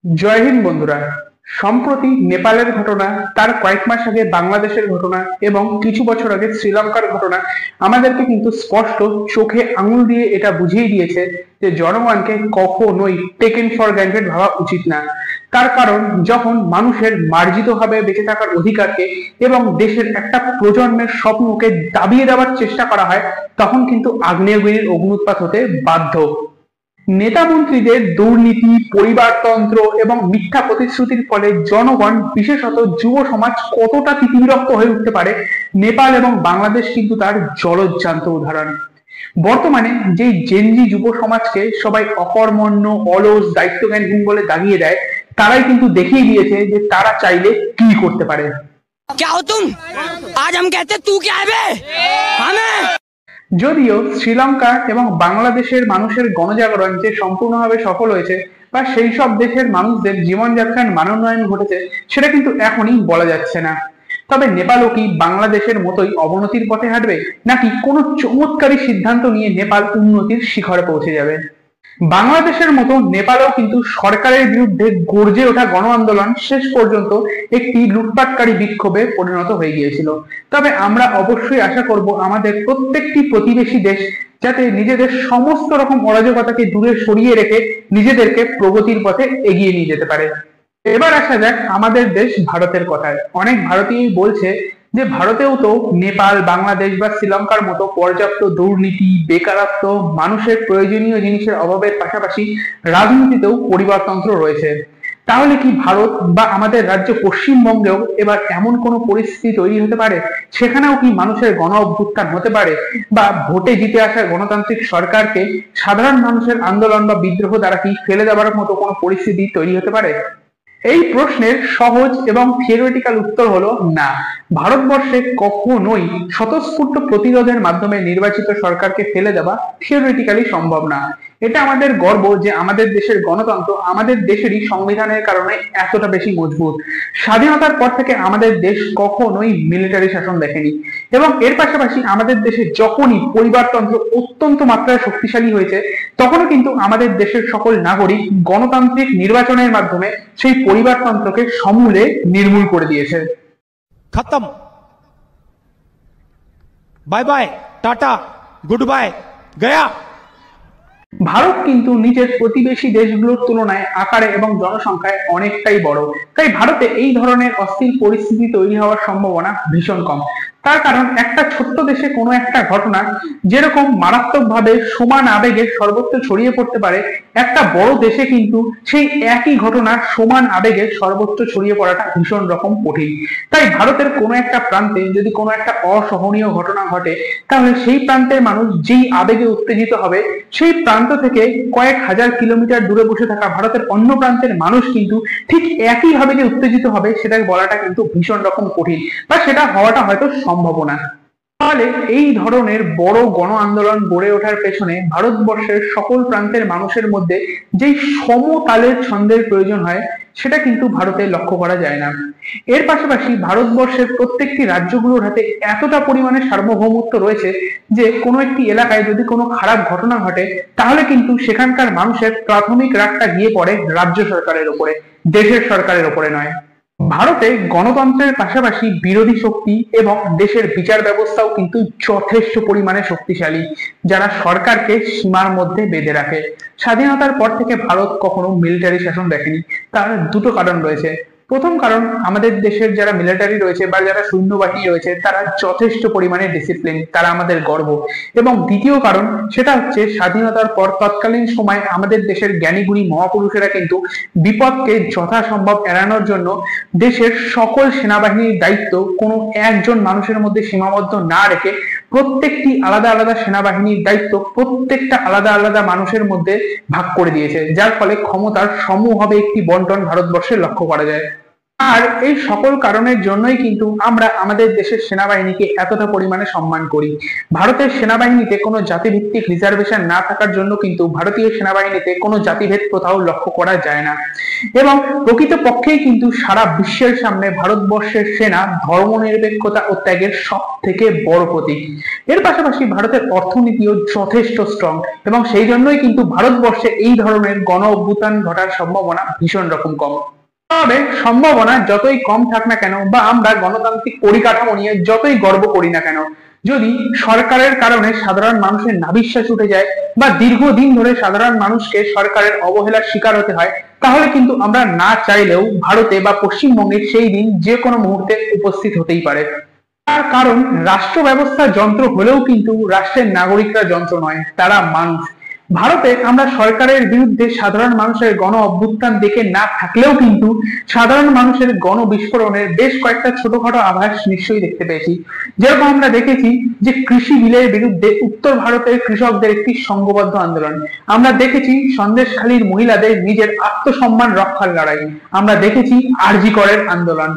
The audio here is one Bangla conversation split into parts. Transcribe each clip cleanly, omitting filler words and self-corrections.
জয় হিন্দ বন্ধুরা। সম্প্রতি নেপালের ঘটনা, তার কয়েক মাস আগে বাংলাদেশের ঘটনা এবং কিছু বছর আগে শ্রীলঙ্কার ঘটনা আমাদেরকে কিন্তু স্পষ্ট চোখে আঙুল দিয়ে এটা বুঝিয়ে দিয়েছে যে জনগণকে কখনোই টেকেন ফর গ্রান্টেড ভাবা উচিত না। তার কারণ, যখন মানুষের মার্জিতভাবে বেঁচে থাকার অধিকারকে এবং দেশের একটা প্রজন্মের স্বপ্নকে দাবিয়ে দেওয়ার চেষ্টা করা হয়, তখন কিন্তু আগ্নেয়গিরির অগ্নুৎপাত হতে বাধ্য। নেতা মন্ত্রীদের দুর্নীতি, পরিবারতন্ত্র এবং মিথ্যা প্রতিশ্রুতির ফলে জনগণ, বিশেষত যুব সমাজ কতটা তিতিবিরক্ত হয়ে উঠতে পারে, নেপাল এবং বাংলাদেশ কিন্তু তার জলজ্জান্ত উদাহরণ। বর্তমানে যেই জেনজি যুব সমাজকে সবাই অকর্মণ্য, অলস, দায়িত্বজ্ঞানহীন বলে দাগিয়ে দেয়, তারাই কিন্তু দেখিয়ে দিয়েছে যে তারা চাইলে কি করতে পারে। क्या हो तुम? आज हम कहते तू क्या है बे? हमें যদিও শ্রীলঙ্কা এবং বাংলাদেশের মানুষের গণজাগরণ যে সম্পূর্ণভাবে সফল হয়েছে বা সেই সব দেশের মানুষদের জীবনযাত্রার মানোন্নয়ন ঘটেছে, সেটা কিন্তু এখনই বলা যাচ্ছে না। তবে নেপালও কি বাংলাদেশের মতোই অবনতির পথে হাঁটবে, নাকি কোনো চমৎকারী সিদ্ধান্ত নিয়ে নেপাল উন্নতির শিখরে পৌঁছে যাবে? বাংলাদেশের মতো নেপালেও কিন্তু সরকারের বিরুদ্ধে গর্জে ওঠা গণ আন্দোলন শেষ পর্যন্ত একটি লুটপাটকারী বিক্ষোভে পরিণত হয়ে গিয়েছিল। তবে আমরা অবশ্যই আশা করব আমাদের প্রত্যেকটি প্রতিবেশী দেশ যাতে নিজেদের সমস্ত রকম অরাজকতাকে দূরে সরিয়ে রেখে নিজেদেরকে প্রগতির পথে এগিয়ে নিয়ে যেতে পারে। এবার আসা যাক আমাদের দেশ ভারতের কথায়। অনেক ভারতীয় বলছে যে ভারতেও তো নেপাল, বাংলাদেশ বা শ্রীলঙ্কার মতো পর্যাপ্ত দুর্নীতি, বেকারত্ব, মানুষের প্রয়োজনীয় জিনিসের অভাবের পাশাপাশি রাজনীতিতেও পরিবারতন্ত্র রয়েছে। তাহলে কি ভারত বা আমাদের রাজ্য পশ্চিমবঙ্গেও এবার এমন কোনো পরিস্থিতি তৈরি হতে পারে, সেখানেও কি মানুষের গণ অভ্যুত্থান হতে পারে, বা ভোটে জিতে আসা গণতান্ত্রিক সরকারকে সাধারণ মানুষের আন্দোলন বা বিদ্রোহ দ্বারা কি ফেলে দেওয়ার মতো কোনো পরিস্থিতি তৈরি হতে পারে? এই প্রশ্নের সহজ এবং থিওরিটিক্যাল উত্তর হলো না। ভারতবর্ষে কখনোই স্বতঃস্ফূর্ত প্রতিরোধের মাধ্যমে নির্বাচিত সরকারকে ফেলে দেওয়া থিওরিটিক্যালি সম্ভব না। এটা আমাদের গর্ব যে আমাদের দেশের গণতন্ত্র আমাদের দেশেরই সংবিধানের কারণে এতটা বেশি মজবুত। স্বাধীনতার পর থেকে আমাদের দেশ কখনোই মিলিটারি শাসন দেখেনি, এবং এর পাশাপাশি আমাদের দেশে যখনই পরিবারতন্ত্র অত্যন্ত মাত্রায় শক্তিশালী হয়েছে, তখনও কিন্তু আমাদের দেশের সকল নাগরিক গণতান্ত্রিক নির্বাচনের মাধ্যমে সেই পরিবারতন্ত্রকে সমূলে নির্মূল করে দিয়েছে। खत्म, bye bye, tata, goodbye, गया। ভারত কিন্তু নিজের প্রতিবেশী দেশগুলোর তুলনায় আকারে এবং জনসংখ্যায় অনেকটাই বড়। তাই ভারতে এই ধরনের অস্থির পরিস্থিতি তৈরি হওয়ার সম্ভাবনা ভীষণ কম। তার কারণ, একটা ছোট্ট দেশে কোনো একটা ঘটনা যেরকম মারাত্মকভাবে সমান আবেগে সর্বত্র ছড়িয়ে পড়তে পারে, একটা বড় দেশে কিন্তু সেই একই ঘটনা সমান আবেগে সর্বত্র ছড়িয়ে পড়াটা ভীষণ রকম কঠিন। তাই ভারতের কোনো একটা প্রান্তে যদি কোনো একটা অসহনীয় ঘটনা ঘটে, তাহলে সেই প্রান্তের মানুষ যেই আবেগে উত্তেজিত হবে, সেই প্রান্ত থেকে কয়েক হাজার কিলোমিটার দূরে বসে থাকা ভারতের অন্য প্রান্তের মানুষ কিন্তু ঠিক একই ভাবে যে উত্তেজিত হবে, সেটা বলাটা কিন্তু ভীষণ রকম কঠিন, বা সেটা হওয়াটা হয়তো সম্ভব না। তাহলে এই ধরনের বড় গণ আন্দোলন গড়ে ওঠার পেছনে ভারতবর্ষের সকল প্রান্তের মানুষের মধ্যে যেই সমতালের ছন্দের প্রয়োজন হয়, সেটা কিন্তু ভারতে লক্ষ্য করা যায় না। এর পাশাপাশি ভারতবর্ষের প্রত্যেকটি রাজ্যগুলোর হাতে এতটা পরিমাণে সার্বভৌমত্ব রয়েছে যে কোনো একটি এলাকায় যদি কোনো খারাপ ঘটনা ঘটে, তাহলে কিন্তু সেখানকার মানুষের প্রাথমিক রাগটা গিয়ে পড়ে রাজ্য সরকারের উপরে, দেশের সরকারের উপরে নয়। ভারতে গণতন্ত্রের পাশাপাশি বিরোধী শক্তি এবং দেশের বিচার ব্যবস্থাও কিন্তু যথেষ্ট পরিমাণে শক্তিশালী, যারা সরকারকে সীমার মধ্যে বেঁধে রাখে। স্বাধীনতার পর থেকে ভারত কখনো মিলিটারি শাসন দেখেনি। তার দুটো কারণ রয়েছে। প্রথম কারণ, আমাদের দেশের যারা মিলিটারি রয়েছে বা যারা সৈন্যবাহিনী রয়েছে, তারা যথেষ্ট পরিমাণে ডিসিপ্লিন, তারা আমাদের গর্ব। এবং দ্বিতীয় কারণ, সেটা হচ্ছে স্বাধীনতার পর তৎকালীন সময় আমাদের দেশের জ্ঞানীগুণী মহাপুরুষেরা কিন্তু বিপদকে যথাসম্ভব এড়ানোর জন্য দেশের সকল সেনাবাহিনীর দায়িত্ব কোনো একজন মানুষের মধ্যে সীমাবদ্ধ না রেখে প্রত্যেকটি আলাদা আলাদা সেনাবাহিনীর দায়িত্ব প্রত্যেকটা আলাদা আলাদা মানুষের মধ্যে ভাগ করে দিয়েছে, যার ফলে ক্ষমতার সমূহভাবে একটি বন্টন ভারতবর্ষে লক্ষ্য করা যায়। আর এই সকল কারণের জন্যই কিন্তু আমরা আমাদের দেশের সেনাবাহিনীকে এতটা পরিমাণে সম্মান করি। ভারতের সেনাবাহিনীতে কোনো জাতিভিত্তিক রিজার্ভেশন না থাকার জন্য কিন্তু ভারতীয় সেনাবাহিনীতে কোনো জাতিভেদ কোথাও লক্ষ্য করা যায় না, এবং প্রকৃতপক্ষেই কিন্তু সারা বিশ্বের সামনে ভারতবর্ষের সেনা ধর্মনিরপেক্ষতা ও ত্যাগের সব থেকে বড় প্রতীক। এর পাশাপাশি ভারতের অর্থনীতিও যথেষ্ট স্ট্রং, এবং সেই জন্যই কিন্তু ভারতবর্ষে এই ধরনের গণ অভ্যুত্থান ঘটার সম্ভাবনা ভীষণ রকম কম। তবে সম্ভাবনা যতই কম থাক না কেন, বা আমরা গণতান্ত্রিক পরিকাঠামো নিয়ে যতই গর্ব করি না কেন, যদি সরকারের কারণে সাধারণ মানুষের নাভিশ্বাস উঠে যায় বা দীর্ঘদিন ধরে সাধারণ মানুষকে সরকারের অবহেলার শিকার হতে হয়, তাহলে কিন্তু আমরা না চাইলেও ভারতে বা পশ্চিমবঙ্গে সেই দিন যে কোনো মুহূর্তে উপস্থিত হতেই পারে। তার কারণ রাষ্ট্র ব্যবস্থা যন্ত্র হলেও কিন্তু রাষ্ট্রের নাগরিকরা যন্ত্র নয়, তারা মানুষ। ভারতে আমরা সরকারের বিরুদ্ধে সাধারণ মানুষের গণ অভ্যুত্থান দেখে না থাকলেও কিন্তু সাধারণ মানুষের গণ বিস্ফোরণের বেশ কয়েকটা ছোটখাটো আভাস নিশ্চয়ই দেখতে পেয়েছি। যেরকম আমরা দেখেছি যে কৃষি বিলের বিরুদ্ধে উত্তর ভারতের কৃষকদের একটি সংঘবদ্ধ আন্দোলন, আমরা দেখেছি সন্দেশখালীর মহিলাদের নিজের আত্মসম্মান রক্ষার লড়াই, আমরা দেখেছি আরজি করের আন্দোলন।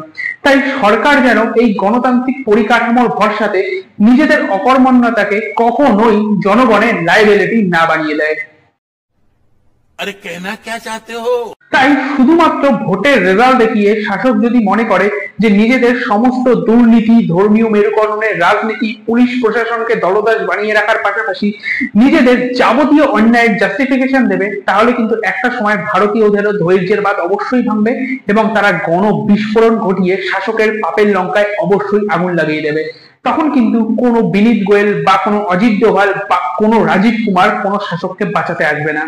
তাই সরকার যেন এই গণতান্ত্রিক পরিকাঠামোর ভরসাতে নিজেদের অকর্মণ্যতাকে কখনোই জনগণের লায়াবিলিটি না বানিয়ে দেয়। अरे कहना क्या चाहते हो? তাই শুধুমাত্র ভোটের রেজাল্ট দেখিয়ে শাসক যদি মনে করে যে নিজেদের সমস্ত দুর্নীতি, ধর্মীয় মেরুকরণের রাজনীতি, পুলিশ প্রশাসনকে দলদাস বানিয়ে রাখার পাশাপাশি নিজেদের যাবতীয় অন্যায়ের জাস্টিফিকেশন দেবে, তাহলে কিন্তু একটা সময় ভারতীয়দেরও ধৈর্যের বাঁধ অবশ্যই ভাঙবে, এবং তারা গণ বিস্ফোরণ ঘটিয়ে শাসকের পাপের লঙ্কায় অবশ্যই আগুন লাগিয়ে দেবে। তখন কিন্তু কোনো বিনীত গোয়েল বা কোনো অজিত ডোভাল বা কোনো রাজীব কুমার কোনো শাসককে বাঁচাতে আসবে না।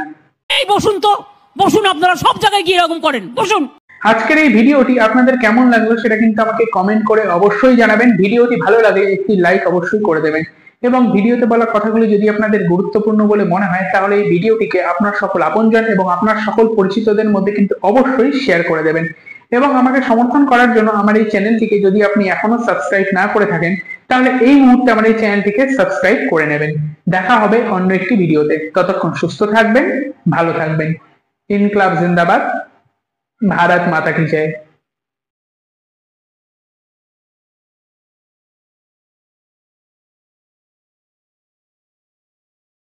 এই বসুন তো, বসুন, আপনারা সব জায়গায় গিয়ে এরকম করেন, বসুন। আজকের এই ভিডিওটি আপনাদের কেমন লাগলো সেটা কিন্তু আমাকে কমেন্ট করে অবশ্যই জানাবেন। ভিডিওটি ভালো লাগলে একটি লাইক অবশ্যই করে দেবেন, এবং ভিডিওতে বলা কথাগুলি যদি আপনাদের গুরুত্বপূর্ণ বলে মনে হয় তাহলে এই ভিডিওটিকে আপনার সকল আপনজন এবং আপনার সকল পরিচিতদের মধ্যে কিন্তু অবশ্যই শেয়ার করে দেবেন। এবং আমাকে সমর্থন করার জন্য আমার এই চ্যানেলটিকে যদি আপনি এখনো সাবস্ক্রাইব না করে থাকেন তাহলে এই মুহূর্তে আমার এই চ্যানেলটিকে সাবস্ক্রাইব করে নেবেন। দেখা হবে অন্য একটি ভিডিওতে। ততক্ষণ সুস্থ থাকবেন, ভালো থাকবেন। ইনকলাব জিন্দাবাদ, भारत माता की जय।